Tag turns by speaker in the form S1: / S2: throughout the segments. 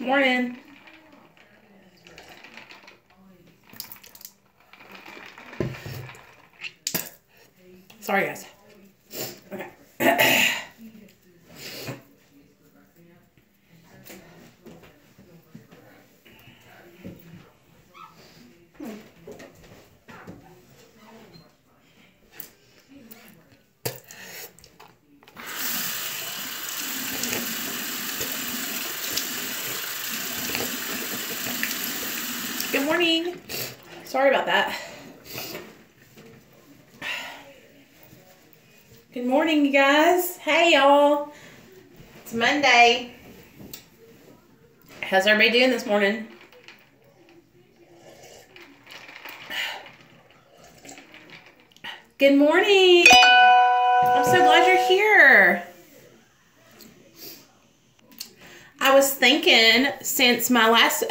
S1: Morning. Sorry, guys. Okay. Good morning. Sorry about that. Good morning, you guys. Hey, y'all. It's Monday. How's everybody doing this morning? Good morning. I'm so glad you're here. I was thinking, since my last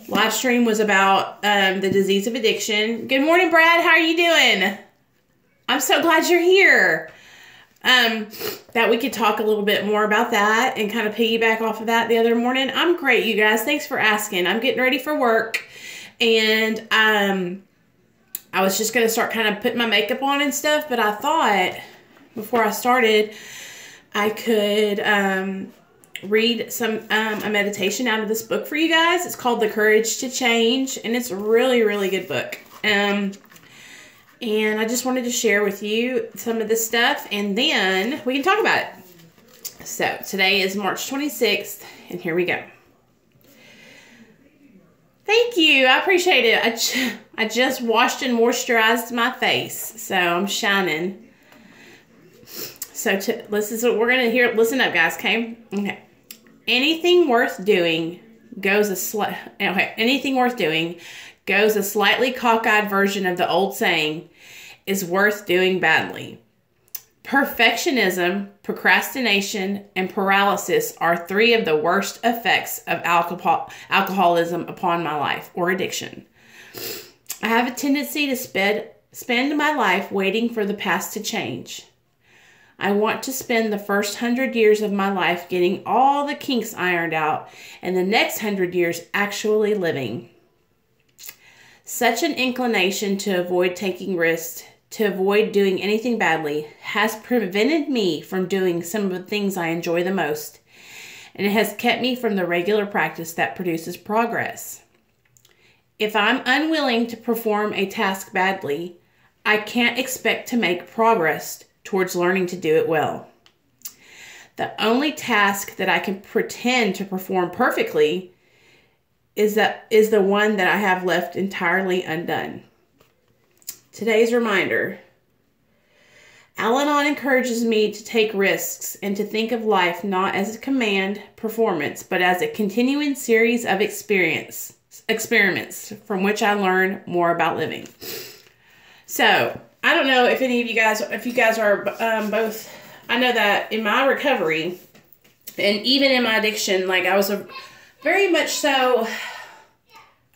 S1: live stream was about the disease of addiction. Good morning, Brad. How are you doing? I'm so glad you're here. That we could talk a little bit more about that and kind of piggyback off of that the other morning. I'm great, you guys. Thanks for asking. I'm getting ready for work, and I was just going to start kind of putting my makeup on and stuff, but I thought before I started, I could read a meditation out of this book for you guys. It's called The Courage to Change, and it's a really, really good book. And I just wanted to share with you some of this stuff, and then we can talk about it. So today is March 26th, and here we go. Thank you. I appreciate it. I just washed and moisturized my face, so I'm shining. So this is what we're going to hear. Listen up, guys, okay? Okay. Anything worth doing goes a slightly cockeyed version of the old saying, is worth doing badly. Perfectionism, procrastination, and paralysis are three of the worst effects of alcoholism upon my life or addiction. I have a tendency to spend my life waiting for the past to change. I want to spend the first 100 years of my life getting all the kinks ironed out and the next 100 years actually living. Such an inclination to avoid taking risks, to avoid doing anything badly, has prevented me from doing some of the things I enjoy the most, and it has kept me from the regular practice that produces progress. If I'm unwilling to perform a task badly, I can't expect to make progress towards learning to do it well. The only task that I can pretend to perform perfectly is the one that I have left entirely undone. Today's reminder. Al-Anon encourages me to take risks and to think of life not as a command performance, but as a continuing series of experiments from which I learn more about living. So, I don't know if any of you guys, are both, I know that in my recovery, and even in my addiction, like I was very much so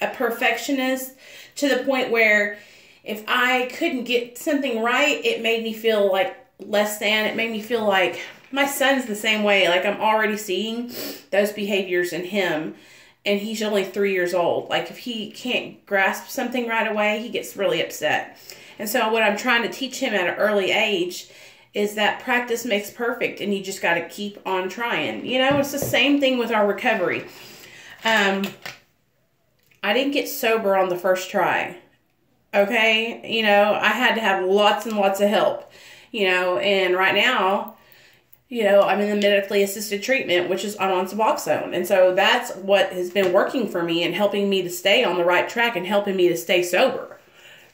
S1: a perfectionist, to the point where if I couldn't get something right, it made me feel like less than. It made me feel like my son's the same way. Like I'm already seeing those behaviors in him, and he's only 3 years old. Like if he can't grasp something right away, he gets really upset. And so what I'm trying to teach him at an early age is that practice makes perfect, and you just got to keep on trying. You know, it's the same thing with our recovery. I didn't get sober on the first try. Okay? You know, I had to have lots and lots of help. You know, and right now, you know, I'm in the medically assisted treatment, which is I'm on Suboxone. And so that's what has been working for me and helping me to stay on the right track and helping me to stay sober.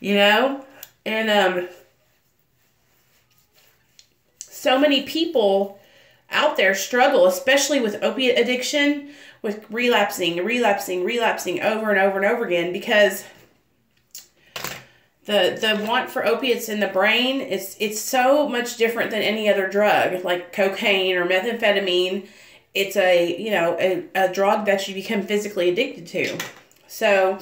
S1: You know? And so many people out there struggle, especially with opiate addiction, with relapsing over and over and over again, because the want for opiates in the brain, it's so much different than any other drug, like cocaine or methamphetamine. It's a drug that you become physically addicted to. So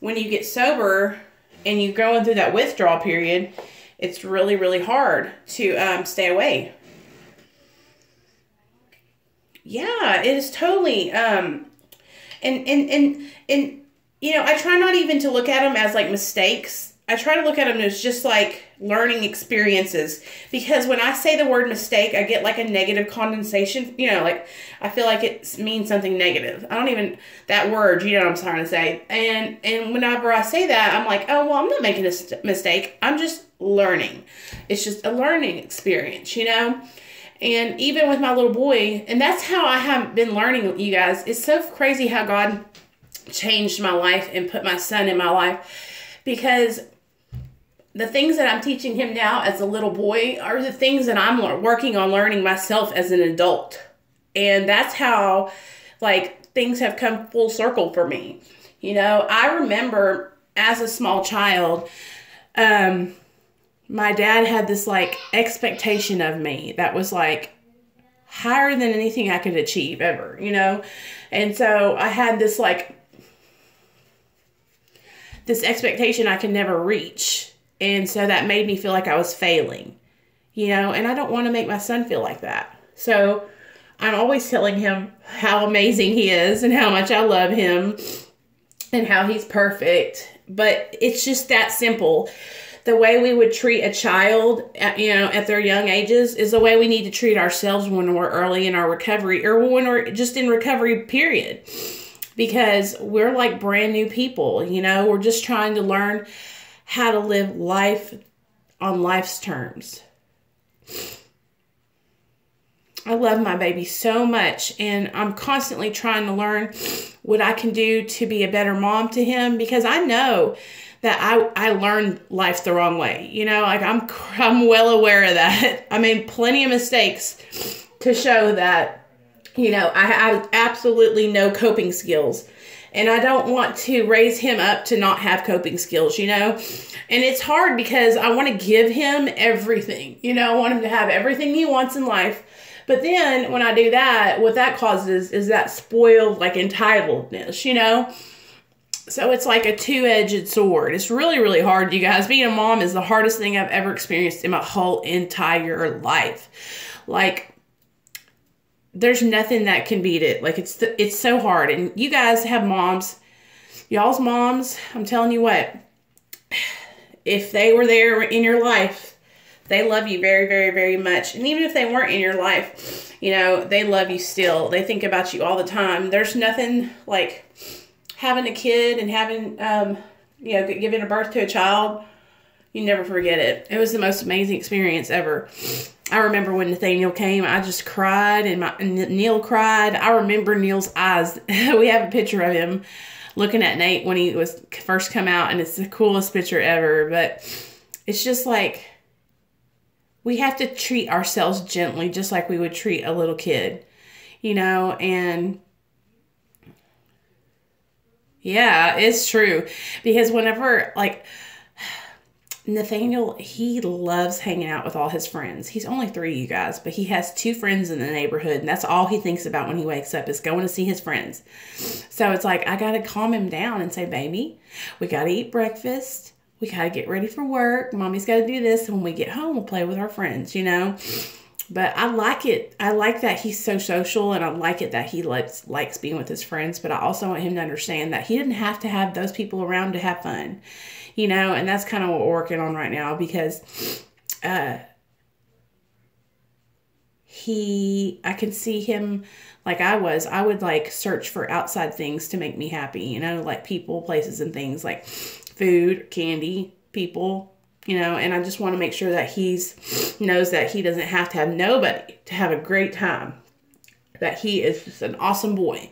S1: when you get sober and you're going through that withdrawal period, it's really, really hard to stay away. Yeah, it is totally. And I try not even to look at them as like mistakes. I try to look at them as just like learning experiences, because when I say the word mistake, I get like a negative condensation. Like I feel like it means something negative. I don't even that word. You know what I'm trying to say. And whenever I say that, I'm like, oh well, I'm not making a mistake. I'm just learning. It's just a learning experience. And even with my little boy, and that's how I have been learning, you guys. It's so crazy how God changed my life and put my son in my life, because the things that I'm teaching him now as a little boy are the things that I'm working on learning myself as an adult. And that's how, like, things have come full circle for me. I remember as a small child, my dad had this, like, expectation of me that was, like, higher than anything I could achieve ever, And so I had this, like, this expectation I could never reach. And so that made me feel like I was failing, and I don't want to make my son feel like that. So I'm always telling him how amazing he is and how much I love him and how he's perfect. But it's just that simple. The way we would treat a child, at their young ages is the way we need to treat ourselves when we're early in our recovery, or when we're just in recovery, period. Because we're like brand new people, we're just trying to learn how to live life on life's terms. I love my baby so much, and I'm constantly trying to learn what I can do to be a better mom to him, because I know that I learned life the wrong way. Like I'm well aware of that. I made plenty of mistakes to show that, I have absolutely no coping skills. And I don't want to raise him up to not have coping skills, And it's hard because I want to give him everything. I want him to have everything he wants in life. But then when I do that, what that causes is that spoiled, like, entitledness, So it's like a two-edged sword. It's really, really hard, you guys. Being a mom is the hardest thing I've ever experienced in my whole entire life. Like, there's nothing that can beat it. Like, it's so hard. And you guys have moms. Y'all's moms, I'm telling you what, if they were there in your life, they love you very, very, very much. And even if they weren't in your life, they love you still. They think about you all the time. There's nothing like having a kid and having, giving a birth to a child. You never forget it. It was the most amazing experience ever. I remember when Nathaniel came, I just cried, and Neil cried. I remember Neil's eyes. We have a picture of him looking at Nate when he was first come out, and it's the coolest picture ever. But it's just like, we have to treat ourselves gently, just like we would treat a little kid, and yeah, it's true. Because whenever, like, Nathaniel, he loves hanging out with all his friends. He's only 3, you guys, but he has 2 friends in the neighborhood, and that's all he thinks about when he wakes up is going to see his friends. So it's like, I got to calm him down and say, baby, we got to eat breakfast. We got to get ready for work. Mommy's got to do this. And when we get home, we'll play with our friends, But I like it. I like that he's so social, and I like it that he likes being with his friends. But I also want him to understand that he didn't have to have those people around to have fun, and that's kind of what we're working on right now, because I can see him like I would like search for outside things to make me happy, like people, places, and things, like food, candy, people, and I just want to make sure that knows that he doesn't have to have nobody to have a great time, that he is just an awesome boy.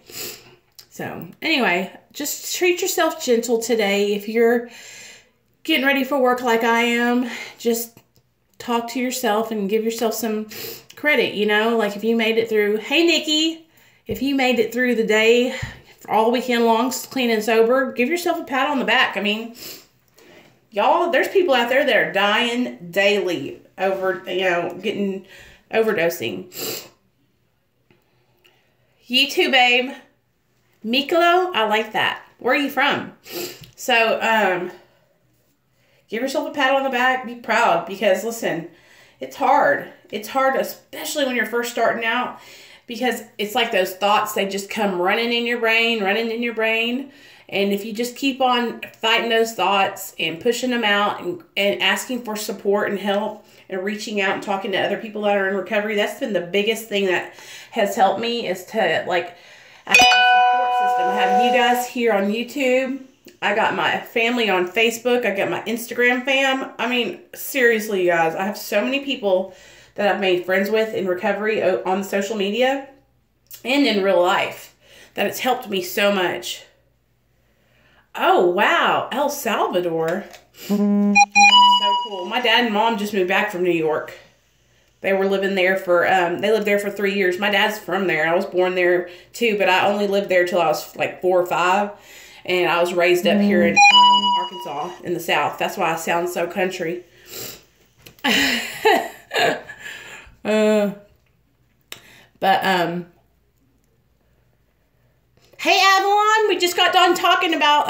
S1: So anyway, just treat yourself gentle today. If you're getting ready for work like I am, just talk to yourself and give yourself some credit, like if you made it through, hey Nikki, if you made it through the day all weekend long, clean and sober, give yourself a pat on the back. I mean, y'all, there's people out there that are dying daily over, getting overdosing. You too, babe. Miklo, I like that. Where are you from? So, give yourself a pat on the back. Be proud, because listen, it's hard. It's hard, especially when you're first starting out. because it's like those thoughts, they just come running in your brain. And if you just keep on fighting those thoughts and pushing them out and asking for support and help and reaching out and talking to other people that are in recovery, that's been the biggest thing that has helped me, is to like have a support system. I have you guys here on YouTube. I got my family on Facebook. I got my Instagram fam. I mean, seriously, you guys, I have so many people that I've made friends with in recovery on social media and in real life that it's helped me so much. Oh, wow. El Salvador. So cool. My dad and mom just moved back from New York. They were living there for, they lived there for 3 years. My dad's from there. I was born there too, but I only lived there till I was like 4 or 5. And I was raised up here in Arkansas in the South. That's why I sound so country. Hey Avalon, we just got done talking about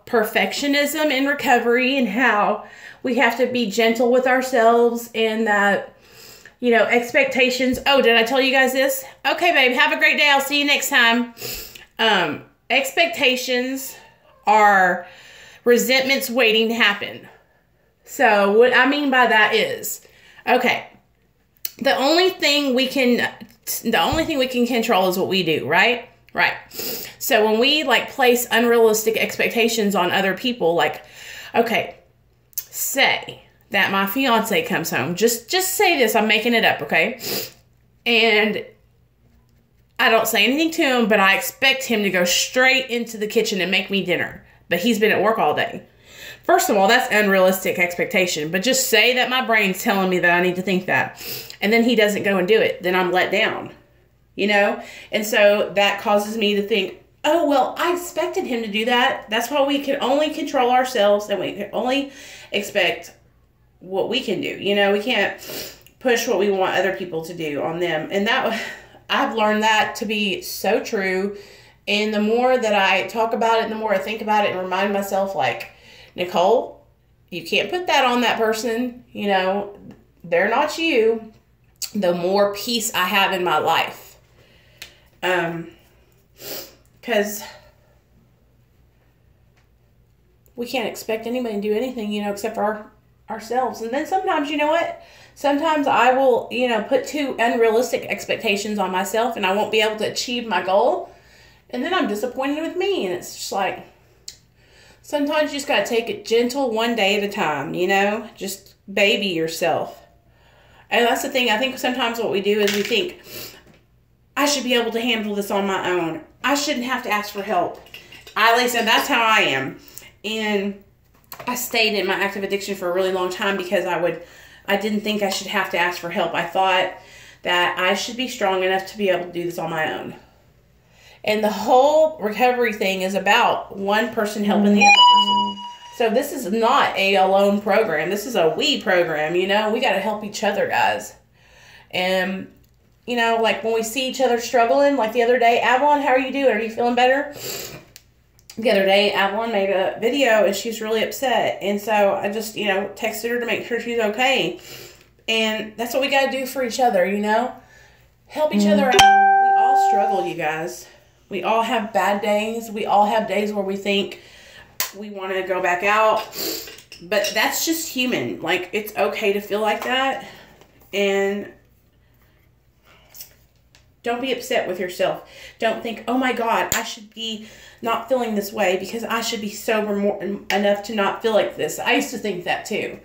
S1: perfectionism in recovery and how we have to be gentle with ourselves, and that, you know, expectations. Oh, did I tell you guys this? Okay, babe, have a great day. I'll see you next time. Expectations are resentments waiting to happen. So what I mean by that is, okay, the only thing we can control is what we do, right? Right. So when we like place unrealistic expectations on other people, like, okay, say that my fiance comes home. Just say this, I'm making it up, okay? And I don't say anything to him, but I expect him to go straight into the kitchen and make me dinner. But he's been at work all day. First of all, that's unrealistic expectation. But just say that my brain's telling me that I need to think that. And then he doesn't go and do it. Then I'm let down. You know? And so that causes me to think, oh, well, I expected him to do that. That's why we can only control ourselves, and we can only expect what we can do. You know, we can't push what we want other people to do on them. And that, I've learned that to be so true. And the more that I talk about it, and the more I think about it and remind myself, like, Nicole, you can't put that on that person. You know, they're not you. The more peace I have in my life. Because we can't expect anybody to do anything, you know, except for ourselves. And then sometimes, you know what? Sometimes I will, you know, put too unrealistic expectations on myself, and I won't be able to achieve my goal. And then I'm disappointed with me. And it's just like, sometimes you just got to take it gentle, one day at a time, you know? Just baby yourself. And that's the thing. I think sometimes what we do is we think, I should be able to handle this on my own. I shouldn't have to ask for help. Like I said, that's how I am. And I stayed in my active addiction for a really long time because I didn't think I should have to ask for help. I thought that I should be strong enough to be able to do this on my own. And the whole recovery thing is about one person helping the other person. So this is not a alone program. This is a we program, you know. We got to help each other, guys. And, you know, like when we see each other struggling, like the other day, Avalon, how are you doing? Are you feeling better? The other day, Avalon made a video and she's really upset. And so I just, you know, texted her to make sure she's okay. And that's what we got to do for each other, you know. Help each other out. We all struggle, you guys. We all have bad days. We all have days where we think we want to go back out. But that's just human. Like, it's okay to feel like that. And don't be upset with yourself. Don't think, oh my God, I should be not feeling this way because I should be sober enough to not feel like this. I used to think that too.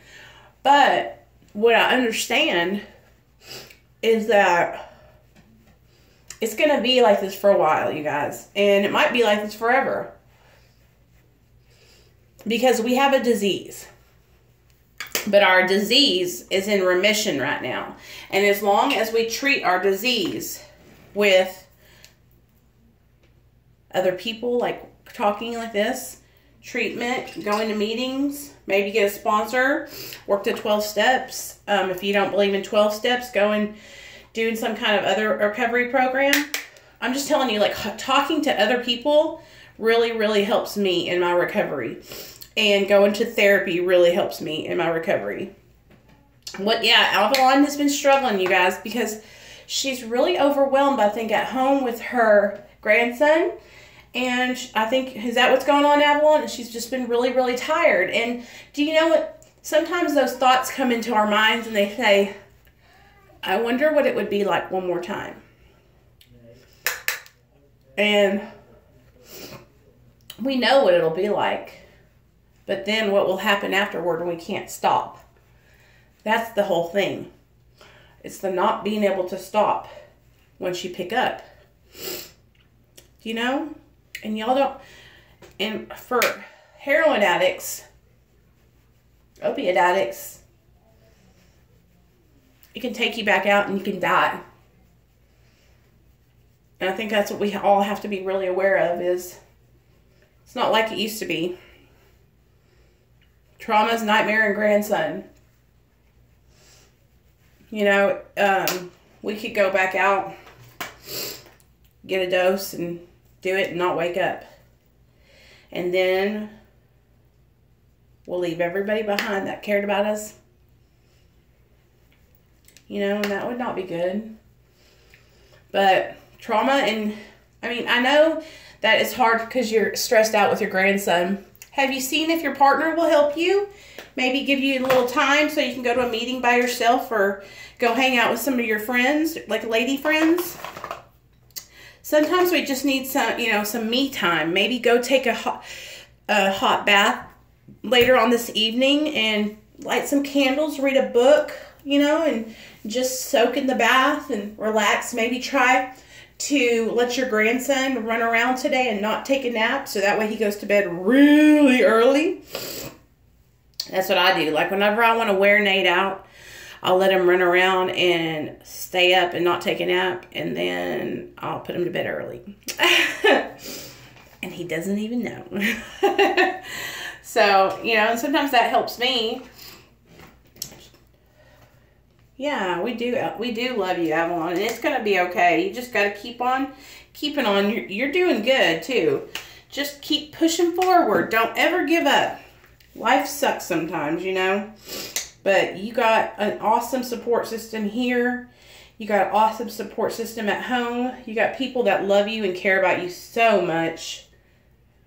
S1: But what I understand is that it's going to be like this for a while, you guys. And it might be like this forever. Because we have a disease. But our disease is in remission right now. And as long as we treat our disease with other people, like talking like this, treatment, going to meetings, maybe get a sponsor, work the 12 steps. If you don't believe in 12 steps, go and doing some kind of other recovery program. I'm just telling you, like, talking to other people really, really helps me in my recovery. And going to therapy really helps me in my recovery. Yeah, Avalon has been struggling, you guys, because she's really overwhelmed, I think, at home with her grandson. And I think, is that what's going on, Avalon? And she's just been really, really tired. And do you know what? Sometimes those thoughts come into our minds and they say, I wonder what it would be like one more time. And we know what it'll be like. But then what will happen afterward when we can't stop? That's the whole thing. It's the not being able to stop once you pick up. You know? And y'all don't, and for heroin addicts, opiate addicts, it can take you back out and you can die. And I think that's what we all have to be really aware of, is it's not like it used to be. Trauma's nightmare and grandson. You know, we could go back out, get a dose and do it and not wake up. And then we'll leave everybody behind that cared about us. You know, and that would not be good. But trauma, and I mean, I know that it's hard because you're stressed out with your grandson. Have you seen if your partner will help you? Maybe give you a little time so you can go to a meeting by yourself or go hang out with some of your friends, like lady friends. Sometimes we just need some, you know, some me time. Maybe go take a hot bath later on this evening and light some candles, read a book, you know, and just soak in the bath and relax. Maybe try to let your grandson run around today and not take a nap, so that way he goes to bed really early. That's what I do. Like whenever I want to wear Nate out, I'll let him run around and stay up and not take a nap, and then I'll put him to bed early. And he doesn't even know. So, you know, and sometimes that helps me. Yeah, we do love you, Avalon, and it's going to be okay. You just got to keep on keeping on. You're doing good, too. Just keep pushing forward. Don't ever give up. Life sucks sometimes, you know. But you got an awesome support system here. You got an awesome support system at home. You got people that love you and care about you so much.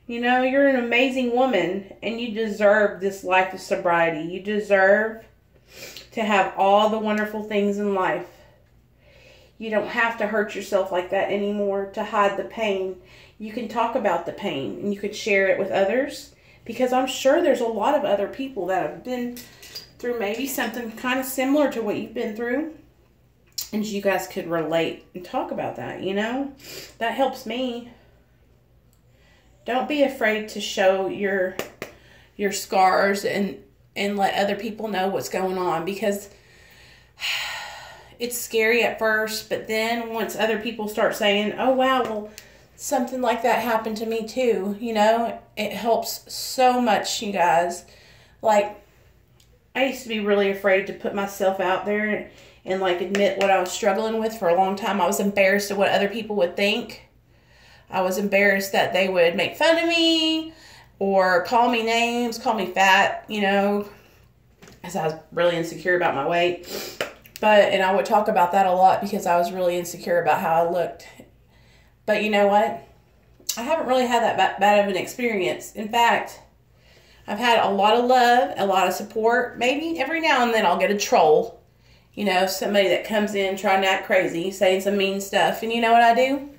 S1: You know, you're an amazing woman, and you deserve this life of sobriety. You deserve to have all the wonderful things in life. You don't have to hurt yourself like that anymore to hide the pain. You can talk about the pain, and you can share it with others, because I'm sure there's a lot of other people that have been through maybe something kind of similar to what you've been through, and you guys could relate and talk about that, you know? That helps me. Don't be afraid to show your scars and let other people know what's going on, because it's scary at first, but then once other people start saying, oh wow, well, something like that happened to me too, you know, it helps so much, you guys. Like, I used to be really afraid to put myself out there and like admit what I was struggling with for a long time. I was embarrassed of what other people would think. I was embarrassed that they would make fun of me or call me names, call me fat, you know, as I was really insecure about my weight. And I would talk about that a lot because I was really insecure about how I looked. But you know what? I haven't really had that bad of an experience. In fact, I've had a lot of love, a lot of support. Maybe every now and then I'll get a troll. You know, somebody that comes in trying to act crazy, saying some mean stuff. And you know what I do?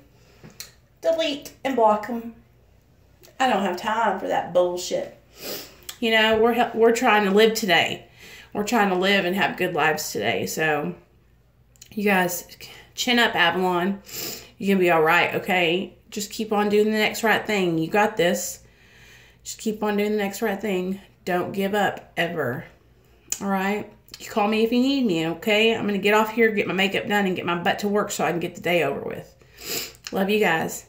S1: Delete and block them. I don't have time for that bullshit. You know, we're trying to live today. We're trying to live and have good lives today. So, you guys, chin up, Avalon. You're going to be all right, okay? Just keep on doing the next right thing. You got this. Just keep on doing the next right thing. Don't give up, ever. All right? You call me if you need me, okay? I'm going to get off here, get my makeup done, and get my butt to work so I can get the day over with. Love you guys.